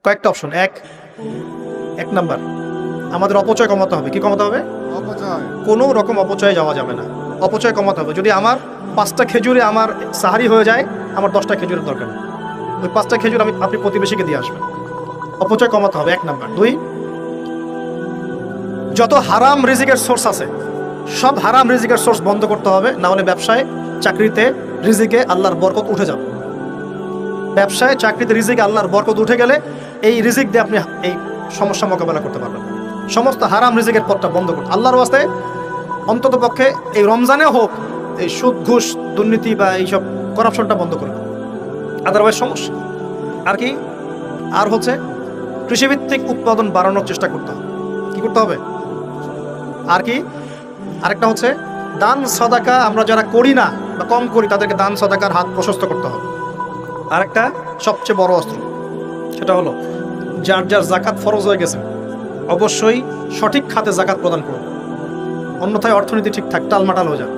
কয়েকটা অপশন। এক নাম্বার, আমাদের অপচয় কমাতে হবে। কি কমাতে হবে? অপচয়। কোনো রকম অপচয়ে যাওয়া যাবে না, অপচয় কমাতে হবে। যদি আমার 5টা খেজুরে আমার সাহারি হয়ে যায়, আমার 10টা খেজুরের দরকার নেই। ওই 5টা খেজুর আপনি প্রতিবেশীকে দিয়ে আসবেন। অপচয় কমাতে হবে, 1 নাম্বার। 2, যত হারাম রিজিকের সোর্স আছে সব হারাম রিজিকের সোর্স বন্ধ করতে হবে, না হলে ব্যবসায়, চাকরিতে, রিজিকে আল্লাহর বরকত উঠে যাবে। ব্যবসায়, চাকরিতে, রিজিকে আল্লাহর বরকত উঠে গেলে এই রিজিক দিয়ে আপনি এই সমস্যা মোকাবেলা করতে পারবেন। সমস্ত হারাম রিজিকের পথটা বন্ধ করতে আল্লাহর ওয়াস্তে অন্তত পক্ষে এই রমজানে হোক এই সুদ, ঘুষ, দুর্নীতি বা এইসব করাপশনটা বন্ধ করবে, আদারওয়াইজ সমস্যা। আর কি? আর হচ্ছে কৃষিভিত্তিক উৎপাদন বাড়ানোর চেষ্টা করতে হবে। কি করতে হবে? আর কি? আরেকটা হচ্ছে দান সাদাকা, আমরা যারা করি না বা কম করি তাদেরকে দান সাদাকার হাত প্রশস্ত করতে হবে। আরেকটা সবচেয়ে বড় অস্ত্র, সেটা হলো যার যার জাকাত ফরজ হয়ে গেছে অবশ্যই সঠিক খাতে জাকাত প্রদান করুন, অন্যথায় অর্থনীতি ঠিকঠাক টালমাটাল হয়ে যাবে।